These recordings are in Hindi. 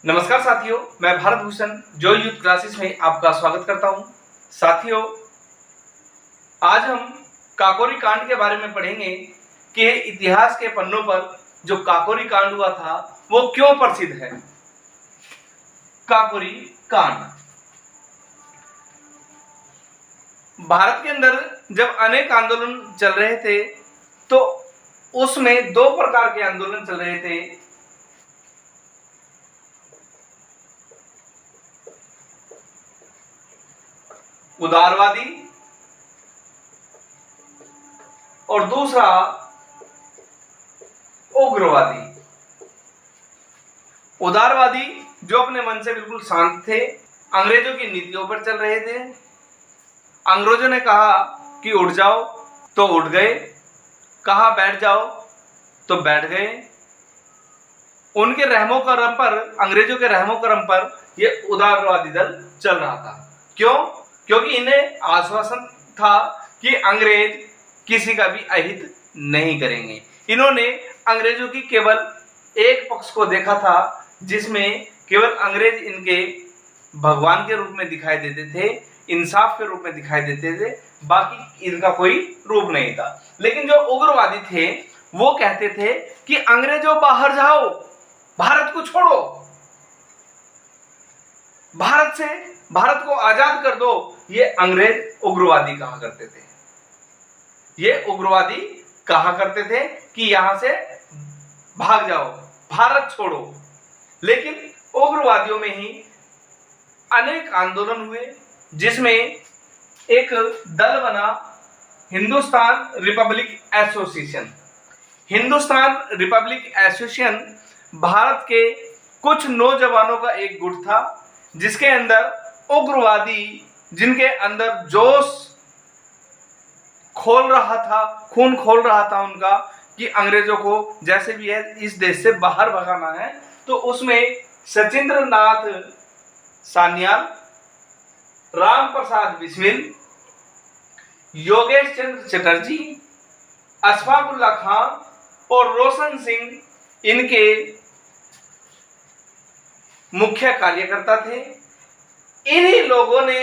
नमस्कार साथियों, मैं भारत भूषण जो यूथ क्लासेस में आपका स्वागत करता हूं। साथियों, आज हम काकोरी कांड के बारे में पढ़ेंगे कि इतिहास के पन्नों पर जो काकोरी कांड हुआ था वो क्यों प्रसिद्ध है। काकोरी कांड भारत के अंदर जब अनेक आंदोलन चल रहे थे तो उसमें दो प्रकार के आंदोलन चल रहे थे। उदारवादी और दूसरा उग्रवादी। उदारवादी जो अपने मन से बिल्कुल शांत थे, अंग्रेजों की नीतियों पर चल रहे थे। अंग्रेजों ने कहा कि उठ जाओ तो उठ गए, कहा बैठ जाओ तो बैठ गए। उनके रहमो करम पर, अंग्रेजों के रहमो करम पर यह उदारवादी दल चल रहा था। क्यों? क्योंकि इन्हें आश्वासन था कि अंग्रेज किसी का भी अहित नहीं करेंगे। इन्होंने अंग्रेजों की केवल एक पक्ष को देखा था जिसमें केवल अंग्रेज इनके भगवान के रूप में दिखाई देते थे, इंसाफ के रूप में दिखाई देते थे, बाकी इनका कोई रूप नहीं था। लेकिन जो उग्रवादी थे वो कहते थे कि अंग्रेजों बाहर जाओ, भारत को छोड़ो, भारत को आजाद कर दो। ये अंग्रेज उग्रवादी कहा करते थे। ये उग्रवादी कहा करते थे कि यहां से भाग जाओ, भारत छोड़ो। लेकिन उग्रवादियों में ही अनेक आंदोलन हुए जिसमें एक दल बना Hindustan Republic association. Hindustan Republic association Bharat के कुछ नौजवानों का एक गुट था जिसके अंदर उग्रवादी, जिनके अंदर जोश खोल रहा था, खून खोल रहा था उनका कि अंग्रेजों को जैसे भी है इस देश से बाहर भगाना है। तो उसमें सचिंद्र नाथ सान्याल, राम प्रसाद बिस्मिल, योगेश चंद्र चटर्जी, अशफाकुल्ला खान और रोशन सिंह इनके मुख्य कार्यकर्ता थे। इन्हीं लोगों ने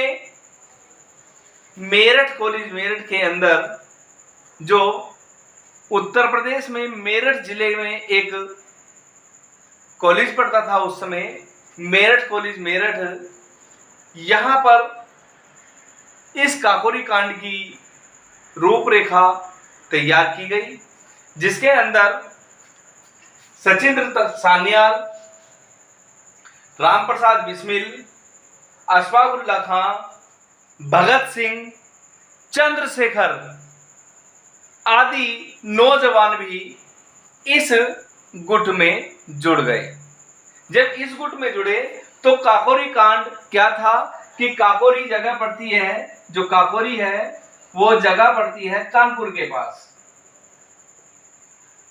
मेरठ कॉलेज, मेरठ के अंदर, जो उत्तर प्रदेश में मेरठ जिले में एक कॉलेज पढ़ता था उस समय, मेरठ कॉलेज मेरठ, यहां पर इस काकोरी कांड की रूपरेखा तैयार की गई जिसके अंदर सचिंद्र सान्याल, राम प्रसाद बिस्मिल, अशफाकुल्ला खान, भगत सिंह, चंद्रशेखर आदि नौजवान भी इस गुट में जुड़ गए। जब इस गुट में जुड़े तो काकोरी कांड क्या था कि काकोरी जगह पड़ती है, जो काकोरी है वो जगह पड़ती है कानपुर के पास।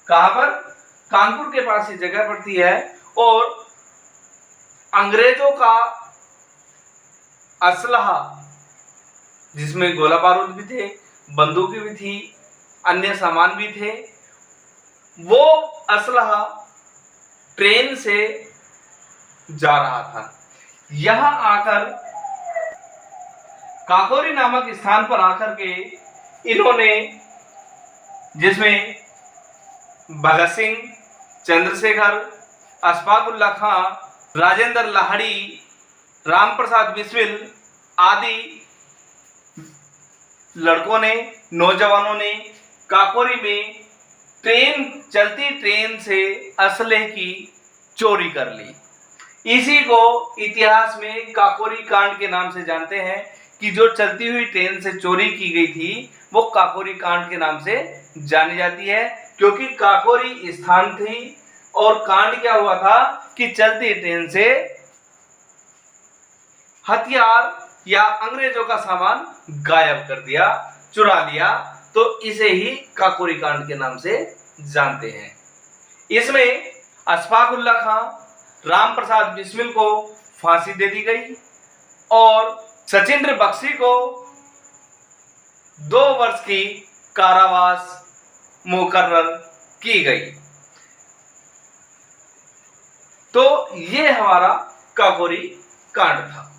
कहां पर? कानपुर के पास ये जगह पड़ती है। और अंग्रेजों का असलहा, जिसमें गोला बारूद भी थे, बंदूकें भी थी, अन्य सामान भी थे, वो असलहा ट्रेन से जा रहा था। यहां आकर काकोरी नामक स्थान पर आकर के इन्होंने, जिसमें भगत सिंह, चंद्रशेखर, अशफाकुल्ला खान, राजेंद्र लाहिड़ी, राम प्रसाद बिस्मिल आदि लड़कों ने, नौजवानों ने काकोरी में चलती ट्रेन से असले की चोरी कर ली। इसी को इतिहास में काकोरी कांड के नाम से जानते हैं कि जो चलती हुई ट्रेन से चोरी की गई थी वो काकोरी कांड के नाम से जानी जाती है, क्योंकि काकोरी स्थान थी और कांड क्या हुआ था कि चलती ट्रेन से हथियार या अंग्रेजों का सामान गायब कर दिया, चुरा लिया। तो इसे ही काकोरी कांड के नाम से जानते हैं। इसमें अशफाकुल्ला खान, राम प्रसाद बिस्मिल को फांसी दे दी गई और सचिंद्र बख्शी को 2 वर्ष की कारावास मुकर्रर की गई। तो ये हमारा काकोरी कांड था।